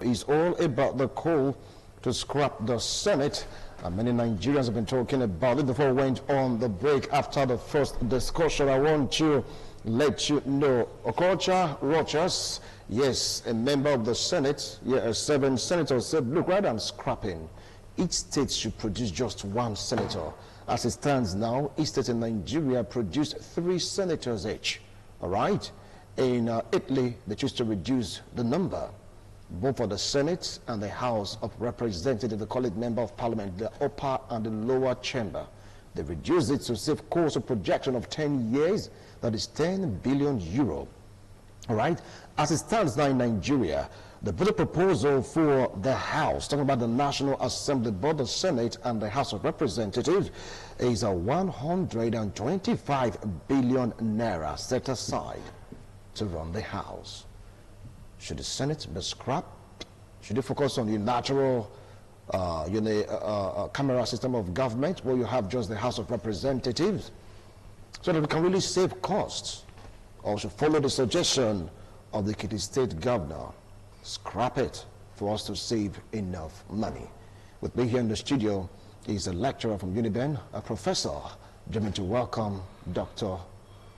is all about the call to scrap the Senate. Many Nigerians have been talking about it before we went on the break. After the first discussion, I want to let you know, Okocha Rochas, yes, a member of the Senate, 7 senators said, look, rather than scrapping, each state should produce just 1 senator. As it stands now, each state in Nigeria produced 3 senators each. All right? In Italy, they choose to reduce the number, both for the Senate and the House of Representatives. They call it Member of Parliament, the upper and the lower chamber. They reduced it to save course of projection of 10 years, that is 10 billion euro. All right? As it stands now in Nigeria, the budget proposal for the House, talking about the National Assembly, both the Senate and the House of Representatives, is a 125 billion naira set aside to run the House. Should the Senate be scrapped? Should it focus on the natural camera system of government where you have just the House of Representatives so that we can really save costs? Or should follow the suggestion of the Ekiti State Governor, scrap it for us to save enough money? With me here in the studio is a lecturer from Uniben, a professor. Joining to welcome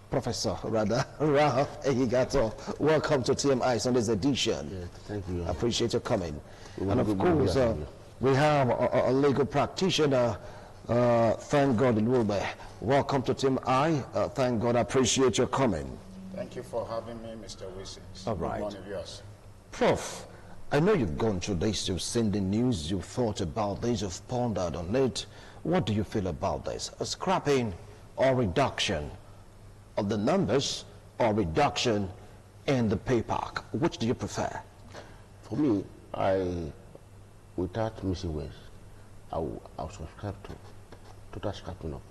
Professor Ralph Ehigato. Welcome to TMI Sunday's edition. Yeah, thank you. I appreciate your coming. And of course, we have a legal practitioner. Thank God, Ilwube. Welcome to TMI. Thank God, I appreciate your coming. Thank you for having me, Mr. Wilson. All right. One of yours. Prof, I know you've gone through this, you've seen the news, you've thought about this, you've pondered on it. What do you feel about this? A scrapping or reduction of the numbers or reduction in the pay pack? Which do you prefer? For me, without missing words, I'll subscribe to total scrapping of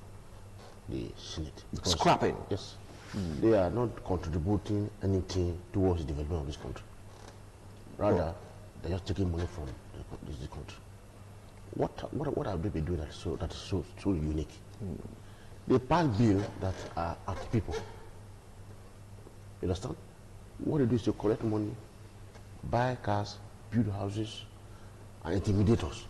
the Senate. Scrapping? Yes. They are not contributing anything towards the development of this country. Rather, they're just taking money from this country. What have they been doing that is so unique? They pass bills that are at people. You understand? What they do is to collect money, buy cars, build houses, and intimidate us.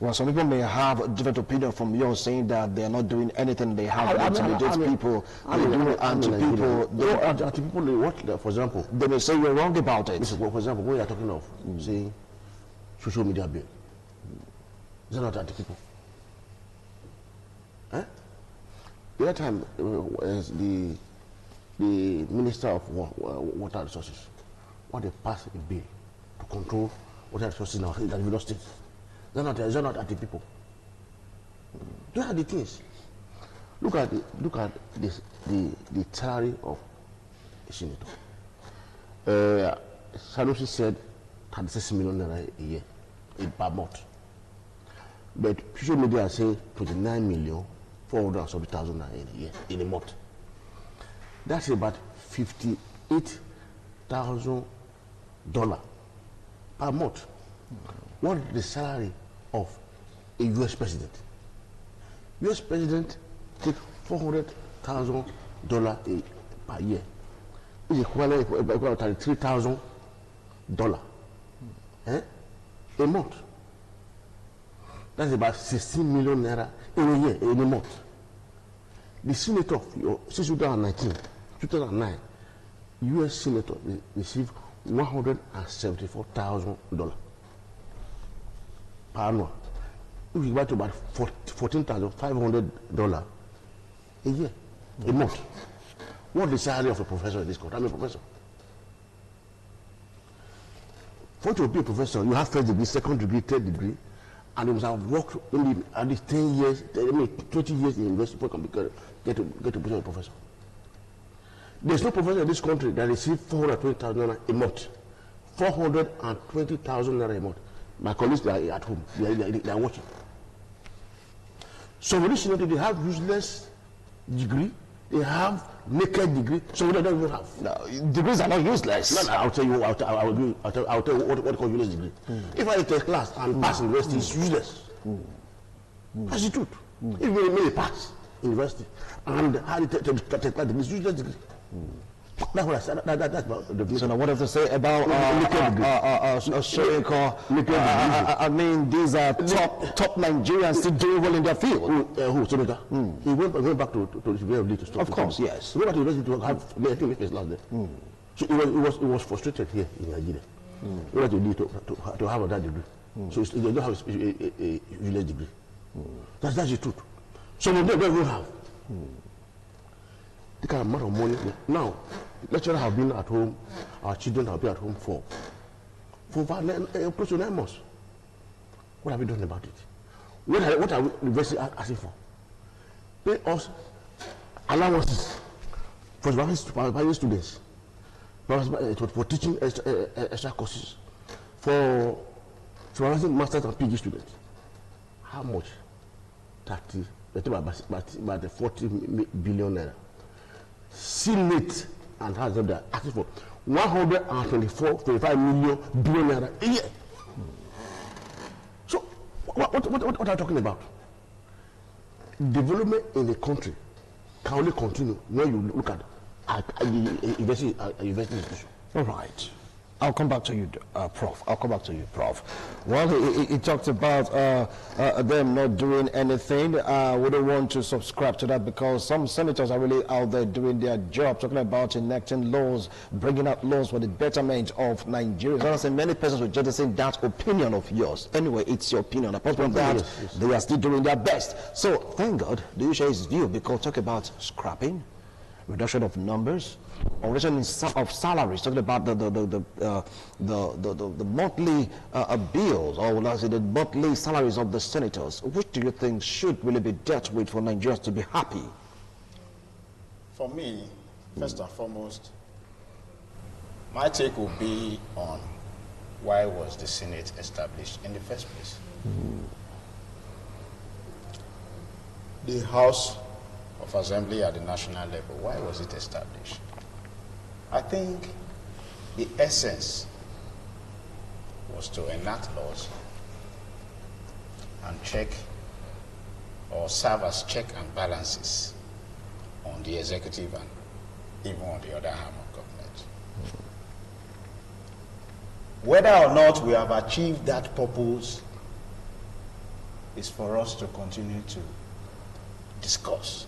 Well, some people may have a different opinion from yours, saying that they're not doing anything. They have to intimidate people. They do anti-people. For example, they may say you're wrong about it. For example, when you're talking of saying social media bill, is that not anti-people? Eh? The other time, the Minister of Water Resources, what they passed a bill to control water resources now in the State. They're not anti-people. Those are the things. Look at the salary of a senator. Sanusi said 36 million naira a year, per month. But social media say 29,470,000 naira in a year, in a month. That's about $58,000 per month. What is the salary of a U.S. president? U.S. president takes $400,000 per year. It's equivalent to $33,000 a month. That's about 16 million naira in a year, in a month. The senator, since 2009, U.S. senator received $174,000 per annum. If you buy to about $14,500 a year, a month. What is the salary of a professor in this country? I'm a professor. For you to be a professor, you have first degree, second degree, third degree, and you must have worked only at least 10 years, 20 years in university before you can get to become a professor. There's no professor in this country that receives 420,000 naira a month. 420,000 naira a month. My colleagues, they are at home. They are watching. So for this senator, they have useless degree. They have naked degree. So they don't even have. No, degrees are not useless. No, I'll tell you. I'll tell you what they call useless degree. If I take class and pass university, it's useless. That's the truth. If you may pass university and how to take class, it's useless degree. That's what I said. That's about the So now what have to say about I mean, these are top Nigerians still doing well in their field. Who? Senator? He went back to the University to stop. Of course, yes. He went back to the university to have making his last day. So he was frustrated here in Nigeria. He went to have that degree. So they don't have a village degree. That's the truth. Some of them don't even have. The kind of amount of money. Now, lecturers have been at home, our children have been at home for close to 9 months. What have we done about it? What are we university asking for? Pay us allowances for supervising students, for teaching extra courses, for supervising masters and PhD students. How much? 30, about the 40 billion naira. Senate and has them there asking for 125 million billion naira a year. So what are you talking about? Development in the country can only continue when you look at investing institution. All right. I'll come back to you, Prof. I'll come back to you, Prof. Well, he talked about them not doing anything. We don't want to subscribe to that because some senators are really out there doing their job, talking about enacting laws, bringing out laws for the betterment of Nigerians. Honestly, many persons will jettison that opinion of yours. Anyway, it's your opinion. Apart from that, yes. They are still doing their best. So, thank God, do you share his view? Because talk about scrapping, reduction of numbers, or reduction of salaries, talking about the monthly bills, or let's say the monthly salaries of the senators. Which do you think should really be dealt with for Nigerians to be happy? For me, first and foremost, my take will be on why was the Senate established in the first place. The House of Assembly at the national level, why was it established? I think the essence was to enact laws and check or serve as check and balances on the executive and even on the other arm of government. Whether or not we have achieved that purpose is for us to continue to discuss.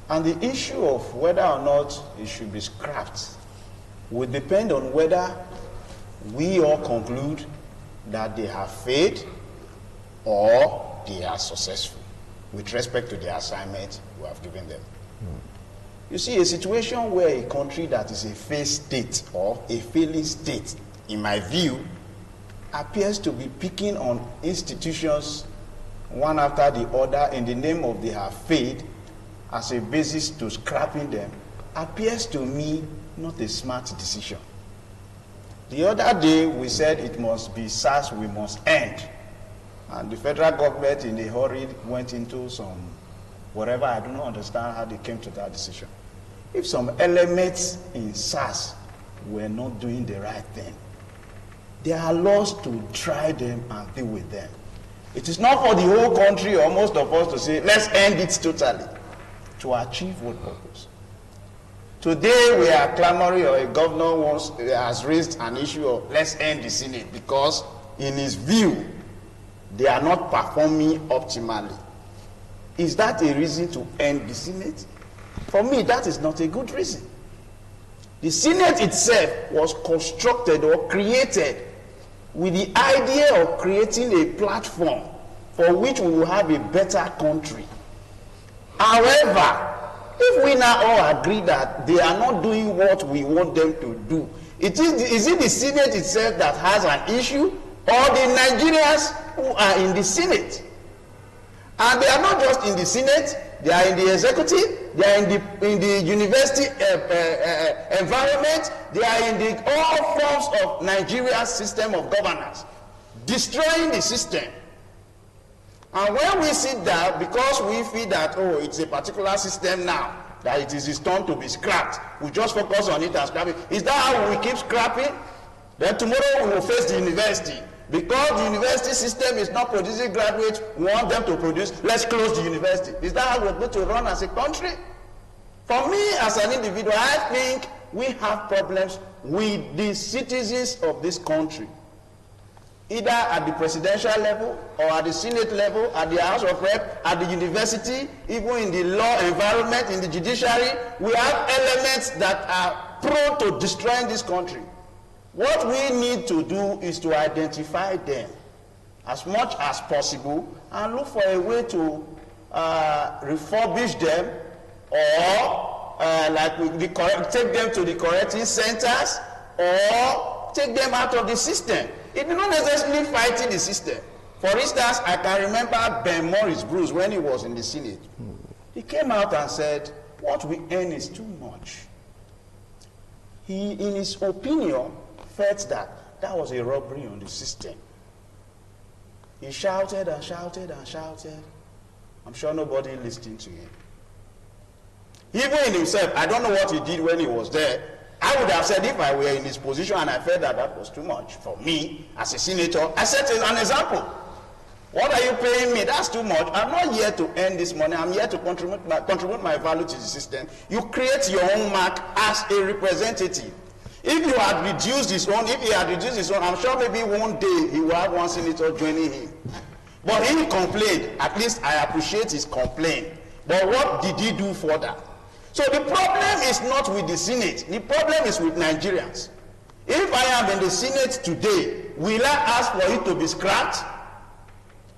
And the issue of whether or not it should be scrapped will depend on whether we all conclude that they have failed or they are successful with respect to the assignment we have given them. You see, a situation where a country that is a failed state or a failing state, in my view, appears to be picking on institutions one after the other in the name of they have failed as a basis to scrapping them, appears to me not a smart decision. The other day we said it must be SARS we must end, and the federal government in a hurry went into some whatever. I do not understand how they came to that decision. If some elements in SARS were not doing the right thing, there are laws to try them and deal with them. It is not for the whole country or most of us to say let's end it totally. To achieve what purpose? Today we are clamoring, or a governor has raised an issue of let's end the Senate because in his view they are not performing optimally. Is that a reason to end the Senate? For me, that is not a good reason. The Senate itself was constructed or created with the idea of creating a platform for which we will have a better country. However, if we now all agree that they are not doing what we want them to do, is it the Senate itself that has an issue, or the Nigerians who are in the Senate? And they are not just in the Senate, they are in the executive, they are in the university environment, they are in all forms of Nigeria's system of governance, destroying the system. And when we sit down, because we feel that, oh, it's a particular system now, that it is its turn to be scrapped, we just focus on it and scrap it. Is that how we keep scrapping? Then tomorrow we will face the university. Because the university system is not producing graduates, we want them to produce, let's close the university. Is that how we're going to run as a country? For me as an individual, I think we have problems with the citizens of this country, either at the presidential level or at the Senate level, at the House of Rep, at the university, even in the law environment, in the judiciary. We have elements that are prone to destroying this country. What we need to do is to identify them as much as possible and look for a way to refurbish them, or take them to the correcting centers, or take them out of the system. It is not necessarily fighting the system. For instance, I can remember Ben Morris Bruce when he was in the Senate. He came out and said, what we earn is too much. He, in his opinion, felt that that was a robbery on the system. He shouted and shouted and shouted. I'm sure nobody listened to him. Even in himself, I don't know what he did when he was there. I would have said, if I were in his position and I felt that that was too much for me as a senator, I set an example. What are you paying me? That's too much. I'm not here to earn this money. I'm here to contribute my value to the system. You create your own mark as a representative. If you had reduced his own, I'm sure maybe one day he will have one senator joining him. But he complained. At least I appreciate his complaint. But what did he do for that? So the problem is not with the Senate. The problem is with Nigerians. If I am in the Senate today, will I ask for it to be scrapped?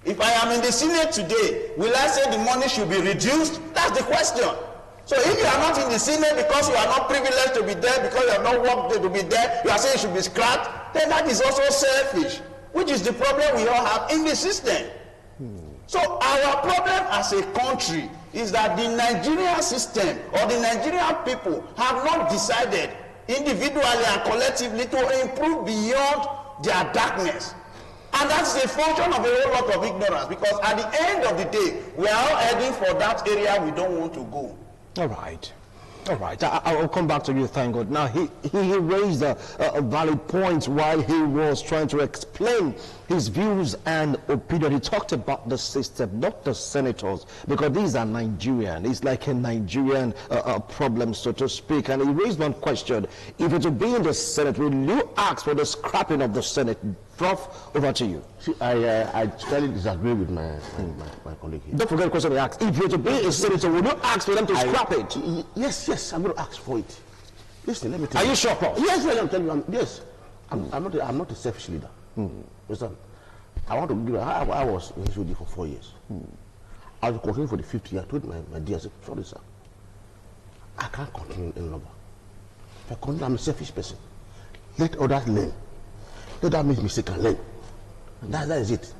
If I am in the Senate today, will I say the money should be reduced? That's the question. So if you are not in the Senate because you are not privileged to be there, because you have not worked to be there, you are saying it should be scrapped, then that is also selfish, which is the problem we all have in the system. So our problem as a country is that the Nigerian system or the Nigerian people have not decided individually and collectively to improve beyond their darkness. And that's a function of a whole lot of ignorance, because at the end of the day, we are all heading for that area we don't want to go. All right. All right, I'll come back to you, thank God. Now, he raised a valid point while he was trying to explain his views and opinion. He talked about the system, not the senators, because these are Nigerian. It's like a Nigerian problem, so to speak. And he raised one question. If it would be in the Senate, will you ask for the scrapping of the Senate? Prof, over to you. See, I totally disagree with my colleague here. Don't forget the question he asked. If you to be a senator, will you ask for them to scrap it? Yes, I'm going to ask for it. Listen, let me tell you. Are you sure, Prof? Yes, I'm telling you. Yes. I'm not a selfish leader. Listen, I want to give. I was in HOD for 4 years. I was continuing for the 5th year. I told my dear, I said, sorry, sir, I can't continue any longer. If I continue, I'm a selfish person. Let others learn. Let that make mistake and learn. And that is it.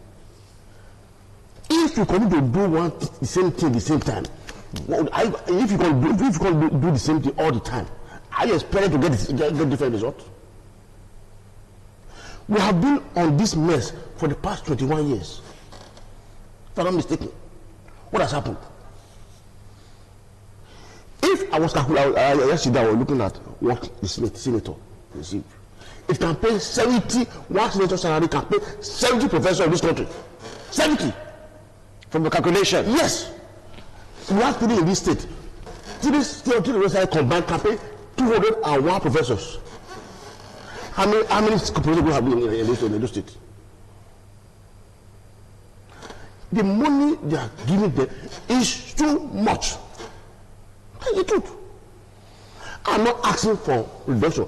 If you continue to do the same thing at the same time, if you can do the same thing all the time, are you expecting to get different results? We have been on this mess for the past 21 years. If I'm not mistaken, what has happened? If I was yesterday, I was looking at what the senator received. It can pay 70, one senator salary can pay 70 professors of this country. 70! From the calculation? Yes. We have people in this state. Three state combined can pay 201 professors. How many professors we have in this state? The money they are giving them is too much. That's the truth. I'm not asking for reduction,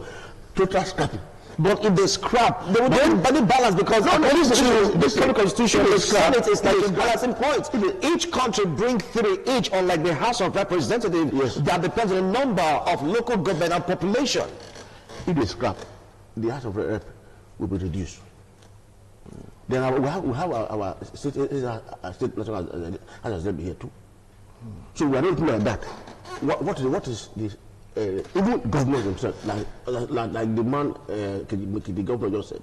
total scrapping. But if they scrap, they will not balance, because the Constitution, the Senate is like a balancing point. Each country brings 3 each, unlike the House of Representatives, yes, that depends on the number of local government and population. If they scrap, the House of Rep will be reduced. Then we have our state national assembly here too. So we are not looking like that. What is this? Even government themselves, like the man, the governor just said,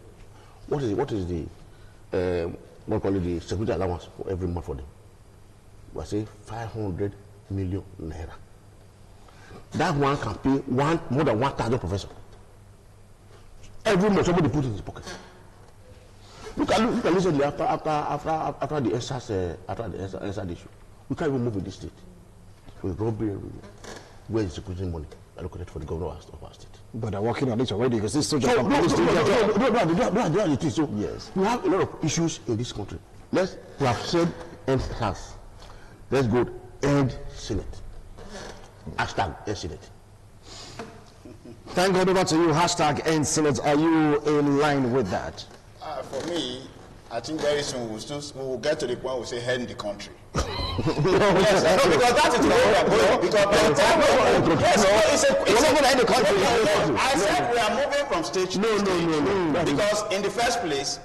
what is the the security allowance for every month for them? We are saying 500 million naira. That one can pay more than 1,000 professors. Every month somebody put it in his pocket. Look at recently after the ESAS issue, we can't even move in this state. With robbery everywhere. where is the security money allocated for the governor of our state? But they're working on it already because this soldier So, can police do their job. So Yes. we have a lot of issues in this country. We have said end SARS. Let's go end Senate. Hashtag end Senate. Thank God, over to you. Hashtag end Senate. Are you in line with that? For me, I think very soon we'll get to the point we'll say end the country. Yes, No, because that is where we are going. Because by the time I said we are moving from stage to stage. Because in the first place,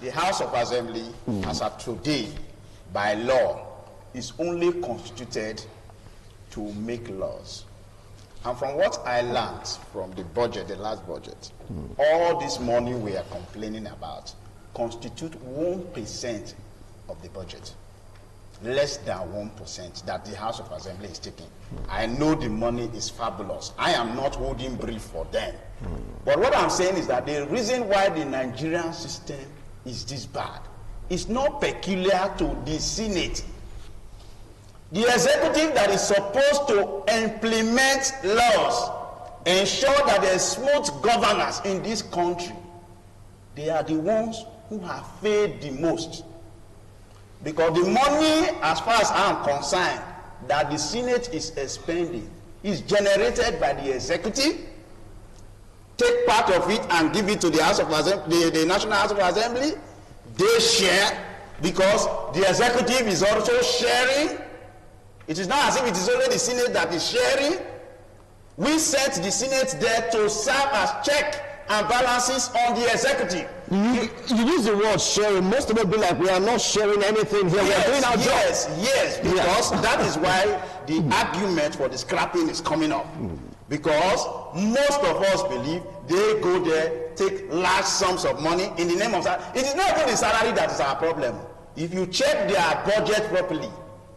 the House of Assembly, as of today, by law, is only constituted to make laws. And from what I learned from the budget, the last budget, all this money we are complaining about constitute 1% of the budget. Less than 1% that the House of Assembly is taking. I know the money is fabulous. I am not holding brief for them. But what I'm saying is that the reason why the Nigerian system is this bad is not peculiar to the Senate. The executive that is supposed to implement laws, ensure that there is smooth governance in this country, they are the ones who have failed the most. Because the money, as far as I am concerned, that the Senate is expending is generated by the executive, take part of it and give it to the House of Assembly, the National House of Assembly. They share because the executive is also sharing. It is not as if it is only the Senate that is sharing. We sent the Senate there to serve as check and balances on the executive. You use the word sharing. Most of it be like, we are not sharing anything here. We are doing our job. Yes, because that is why the argument for the scrapping is coming up. Because most of us believe they go there, take large sums of money in the name of that. It is not even the salary that is our problem. If you check their budget properly,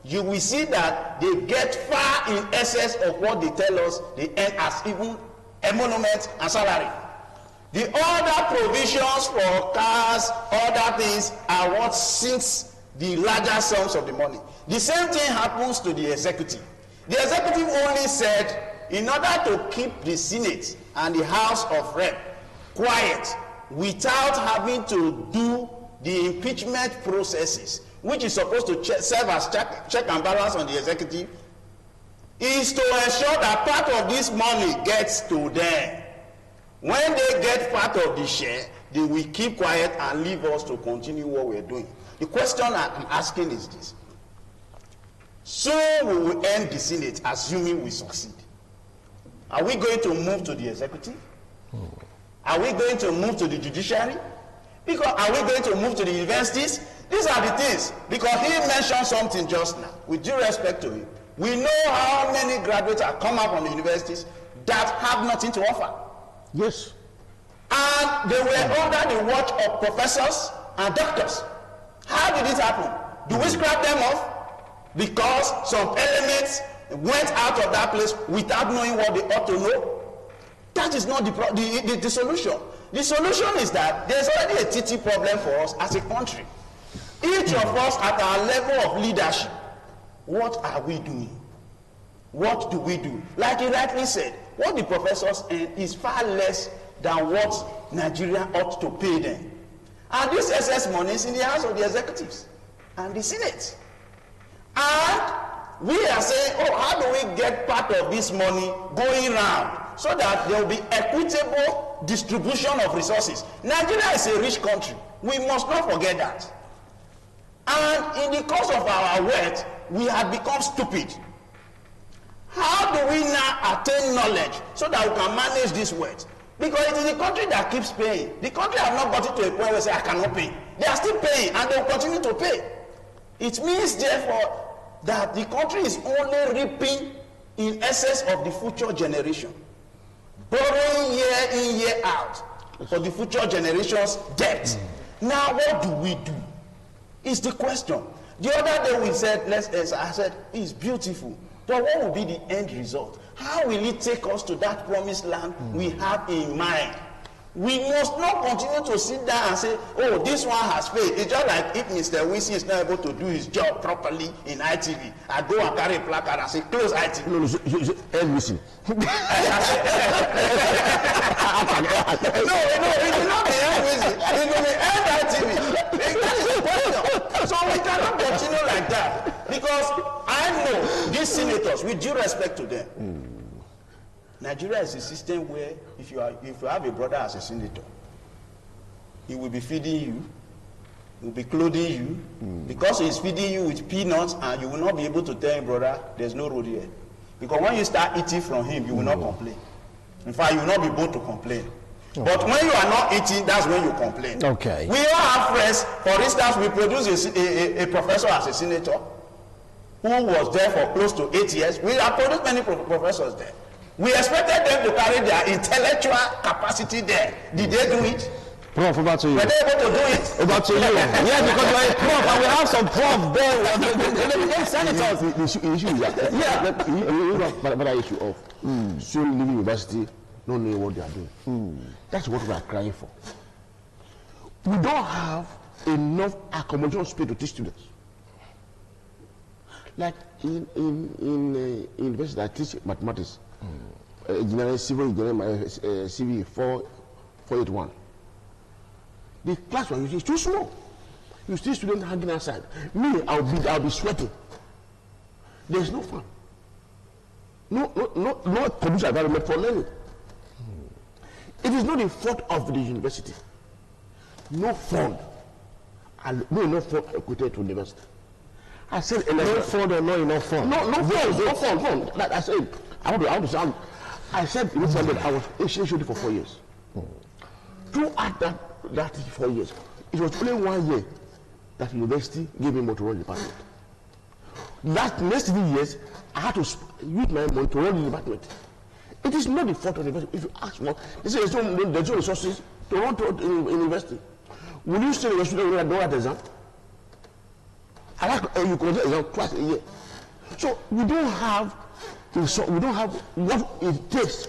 you will see that they get far in excess of what they tell us they earn as even emolument and salary. The other provisions for cars, other things are what sinks the larger sums of the money. The same thing happens to the executive. The executive only said, in order to keep the Senate and the House of Rep quiet without having to do the impeachment processes, which is supposed to serve as check and balance on the executive, is to ensure that part of this money gets to them. When they get part of the share, they will keep quiet and leave us to continue what we're doing. The question I'm asking is this. Soon we will end the Senate, assuming we succeed. Are we going to move to the executive? Are we going to move to the judiciary? Because are we going to move to the universities? These are the things. Because he mentioned something just now, with due respect to him. We know how many graduates have come out from the universities that have nothing to offer. Yes. And they were under the watch of professors and doctors. How did it happen? Do we scrap them off? Because some elements went out of that place without knowing what they ought to know? That is not the solution. The solution is that there's already a TT problem for us as a country. Each of us at our level of leadership, what are we doing? What do we do? Like he rightly said, what the professors earn is far less than what Nigeria ought to pay them. And this excess money is in the hands of the executives and the Senate. And we are saying, oh, how do we get part of this money going round so that there will be equitable distribution of resources? Nigeria is a rich country. We must not forget that. And in the course of our wealth, we have become stupid. How do we now attain knowledge so that we can manage this wealth? Because it is the country that keeps paying. The country have not gotten to a point where they say, I cannot pay. They are still paying and they will continue to pay. It means, therefore, that the country is only reaping in excess of the future generation. Borrowing year in, year out for the future generation's debt. Now, what do we do? Is the question. The other day we said, I said, it's beautiful. But what will be the end result? How will it take us to that promised land we have in mind? We must not continue to sit down and say, oh, this one has failed. It's just like if Mr. Wisi is not able to do his job properly in ITV, I go and carry a placard and say, close ITV. No, Wisi. No, it will not be Wisi. It will be ITV. That is the question. So we cannot continue like that. Because I know these senators, with due respect to them, Nigeria is a system where if you have a brother as a senator, he will be feeding you, he will be clothing you, because he's feeding you with peanuts, and you will not be able to tell him, brother, there's no road here. Because when you start eating from him, you will not complain. In fact, you will not be bold to complain. But when you are not eating, that's when you complain. Okay. We all have friends. For instance, we produce a professor as a senator who was there for close to 8 years. We have produced many professors there. We expected them to carry their intellectual capacity there. Did they do it? Prof, over to you. Were they able to do it? Over to you. Yeah, because you're a prof, and we have some prof there. They became senators. The issue is that, another issue of students leaving university, not knowing what they are doing. That's what we are crying for. We don't have enough accommodation space to teach students. Like in university, I teach mathematics. Engineering, civil engineering, CV 481. The class one is too small. You see students hanging outside. Me, I'll be sweating. There's no fun. No conducive environment for learning. It is not the fault of the university. No fund. No enough fund equated to university. I said no fund or not enough fund. No fund. Like I said, I want to sound. I said initially that I was HOD for 4 years. Throughout that 4 years, it was only 1 year that university gave me money to run the department. That next 3 years, I had to use my money to run the department. It is not the fault of the university. If you ask for, they say there's no resources to run to university. Will you still university when you don't have the exam? You consider exam twice a year. So we don't have what it takes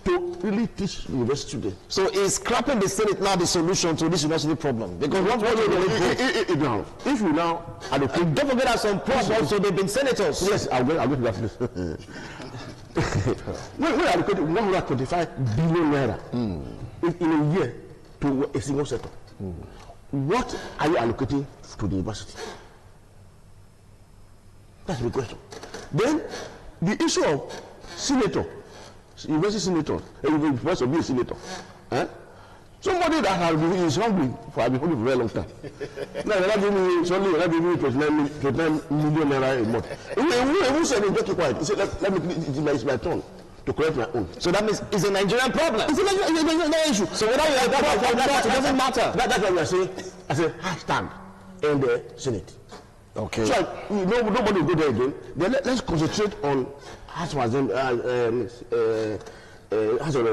to really teach university students. So is scrapping the Senate now the solution to this university problem? Because now, if you now allocate, don't forget that some profs also they've been senators. Yes, I'll go to that list. When we allocated 125 billion naira in a year to a single sector, what are you allocating to the university? That's the question. Then the issue of senator, university senator, and the to be a senator. Somebody that has been is hungry for a very long time. Now they're not giving me suddenly they're not giving me 29 million naira a month. Who said it? Just keep quiet. He said, let me it's my turn to correct my own. So that means it's a Nigerian problem. It's a Nigerian issue. So whether you are that or not, it doesn't matter. That's what we are saying. I said hashtag in the Senate. Okay. So nobody will go there again. Then let's concentrate on House of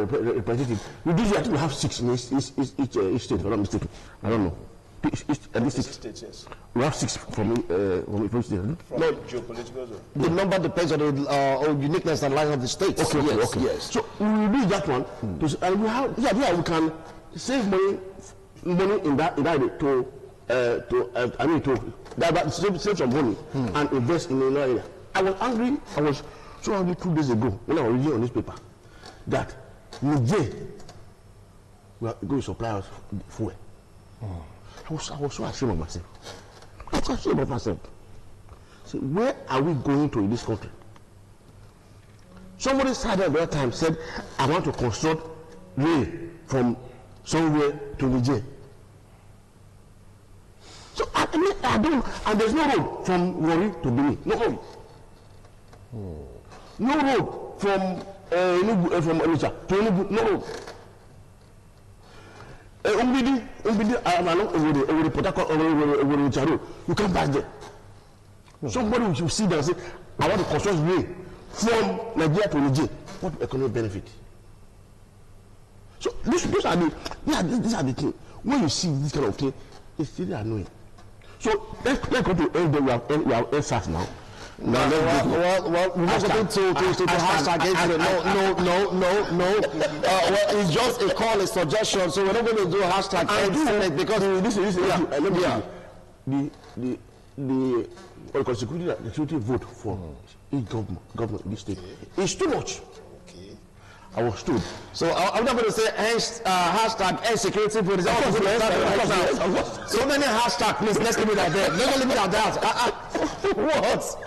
Representatives. We usually have 6 in each state, if I'm not mistaken. I don't know. At least 6 states, yes. We have 6 from each state. From geopolitical zone. The number depends on the uniqueness and line of the states. Okay. Yes. So we will do that one. And we can save money in that to save some money and invest in another area. I was so angry 2 days ago when I was reading on this paper that Niger were going to supply us fuel. I was so ashamed of myself. So where are we going to in this country? Somebody started at that time said, I want to construct rail from somewhere to Niger. So I don't, and there's no road from Warri to Benin. No road. No road from Onitsha to Enugu. No road. Umbidi, Port Harcourt, Onitsha road. You can't pass there. Somebody will see that and say, I want to construct rail from Nigeria to Niger. What economic benefit? So these are the things. When you see this kind of thing, it's really annoying. So let's go to end. We have SARS now. Well, we're not going to hashtag it. No. Well, it's just a call, a suggestion. So we're not going to do hashtag Senate because the security vote for each government in this state is too much. Okay. I was told. So I'm not going to say hashtag insecurity vote. So many hashtags, please. Let's leave it at that. Let's leave it at that. What?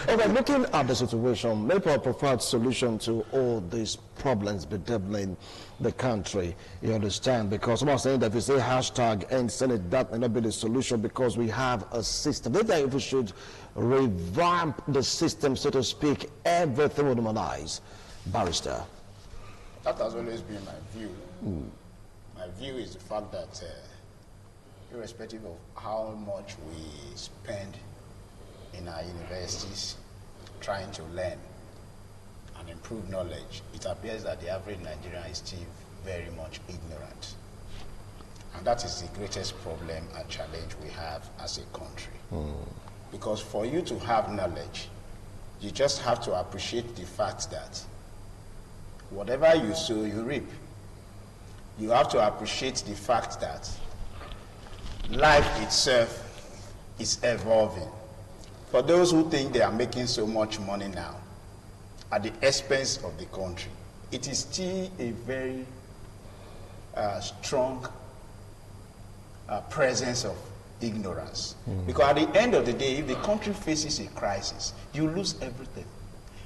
Okay, looking at the situation, maybe a preferred solution to all these problems bedeviling the country, you understand? Because I'm saying that if you say hashtag end Senate, that may not be the solution because we have a system. Maybe if we should revamp the system, so to speak, everything will normalize. Barrister. That has always been my view. My view is the fact that irrespective of how much we spend in our universities trying to learn and improve knowledge, it appears that the average Nigerian is still very much ignorant. And that is the greatest problem and challenge we have as a country. Because for you to have knowledge, you just have to appreciate the fact that whatever you sow, you reap. You have to appreciate the fact that life itself is evolving. For those who think they are making so much money now at the expense of the country, it is still a very strong presence of ignorance. Because at the end of the day, if the country faces a crisis, you lose everything.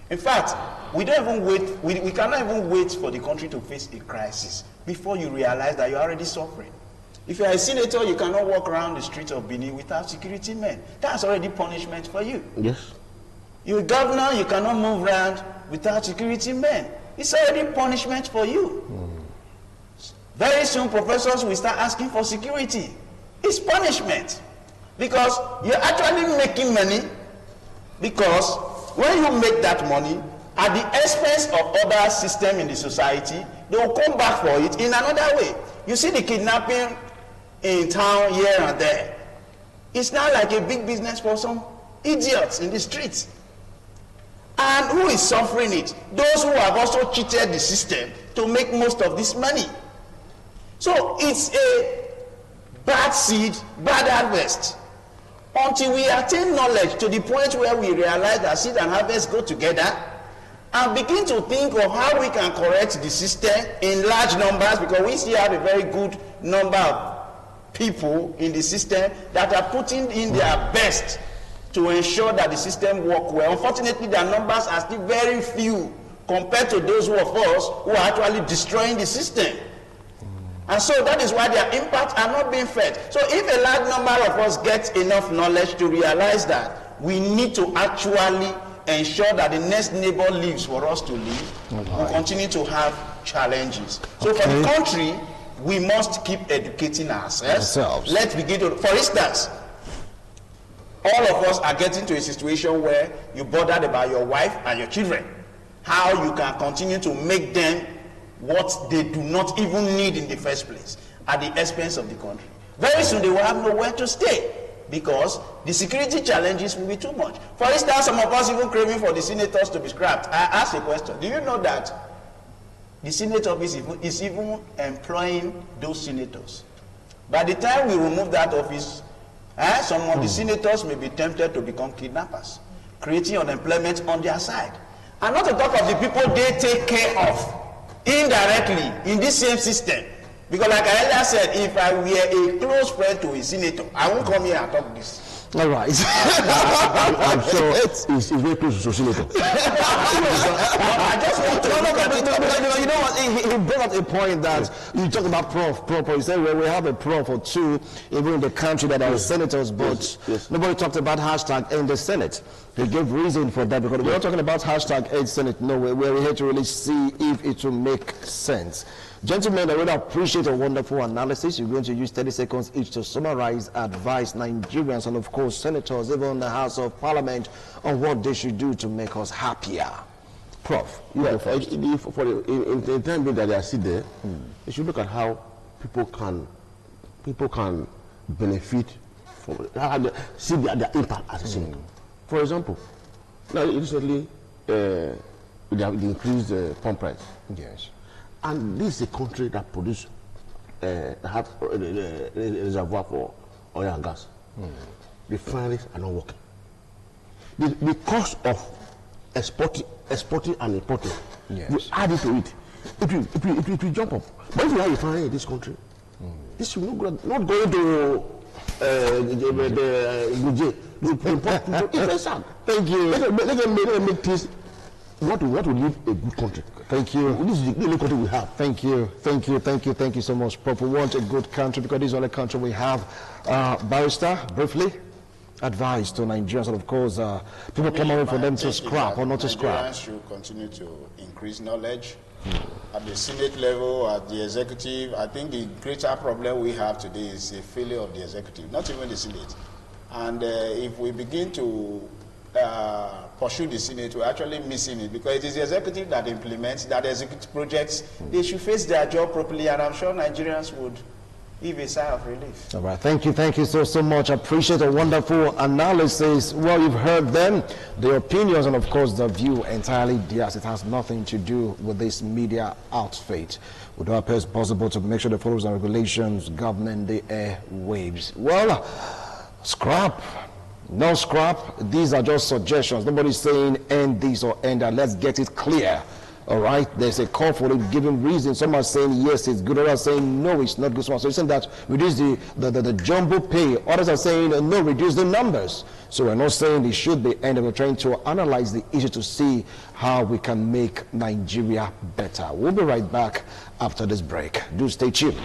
In fact, we don't even wait, we cannot even wait for the country to face a crisis before you realize that you're already suffering. If you're a senator, you cannot walk around the streets of Benin without security men. That's already punishment for you. Yes. You're a governor, you cannot move around without security men. It's already punishment for you. Very soon, professors will start asking for security. It's punishment. Because you're actually making money, because when you make that money, at the expense of other systems in the society, they will come back for it in another way. You see the kidnapping in town here and there. It's now like a big business for some idiots in the streets. And who is suffering it? Those who have also cheated the system to make most of this money. So it's a bad seed, bad harvest. Until we attain knowledge to the point where we realize that seed and harvest go together, and begin to think of how we can correct the system in large numbers, because we still have a very good number of people in the system that are putting in their best to ensure that the system works well. Unfortunately, their numbers are still very few compared to those of us who are actually destroying the system. And so that is why their impacts are not being felt. So if a large number of us get enough knowledge to realize that we need to actually ensure that the next neighbor lives for us to live, we'll continue to have challenges. So for the country, we must keep educating ourselves. Let's begin to, for instance, all of us are getting to a situation where you're bothered about your wife and your children. How you can continue to make them what they do not even need in the first place at the expense of the country. Very soon they will have nowhere to stay because the security challenges will be too much. For instance, some of us even craving for the senators to be scrapped. I ask a question. Do you know that the Senate office is even employing those senators? By the time we remove that office, some of the senators may be tempted to become kidnappers, creating unemployment on their side. And not to talk of the people they take care of indirectly in this same system. Because like I earlier said, if I were a close friend to a senator, I won't come here and talk this. All right. I'm sure it's very close to senator. I just want to you know what? He brought up a point that you talked about prof. You said well, we have a prof or two even in the country that are senators, but nobody talked about hashtag in the Senate. They gave reason for that because we're not talking about hashtag aid Senate. No, we're here to really see if it will make sense. Gentlemen, I really appreciate a wonderful analysis. You're going to use 30 seconds each to summarize, advise Nigerians and of course senators, even in the House of Parliament, on what they should do to make us happier. Prof, you go first. In the time that they are sitting there, they should look at how people can benefit from see their impact as a senator. For example, now recently they increased the pump price. Yes. And this is a country that produce have a reservoir for oil and gas. Refineries are not working. The cost of exporting and importing, yes, you add it to it, it will jump up. But if you have a refinery in this country, this will not go to the Thank you. Let them make this what will leave a good country. Thank you. This is the only country we have. Thank you so much, Prof. We want a good country because this is the only country we have. Barrister, briefly, advice to Nigerians, and of course, people clamoring for them to scrap or not to scrap. Nigerians should continue to increase knowledge at the Senate level, at the executive. I think the greater problem we have today is a failure of the executive, not even the Senate. And if we begin to pursue the Senate, we're actually missing it, because it is the executive that implements, that executes projects. They should face their job properly, and I'm sure Nigerians would give a sigh of relief. All right, thank you so much. I appreciate a wonderful analysis. Well, you've heard them, the opinions, and of course the view entirely theirs. It has nothing to do with this media outfit. We do our best possible to make sure the rules and regulations governing the airwaves. Well, scrap, no scrap, these are just suggestions. Nobody's saying end this or end that. Let's get it clear. All right, there's a call for it, giving reasons. Some are saying yes, it's good. Others are saying no, it's not good. Some are saying that reduce the jumbo pay. Others are saying no, reduce the numbers. So we're not saying it should be ended. We're trying to analyze the issue to see how we can make Nigeria better. We'll be right back after this break. Do stay tuned.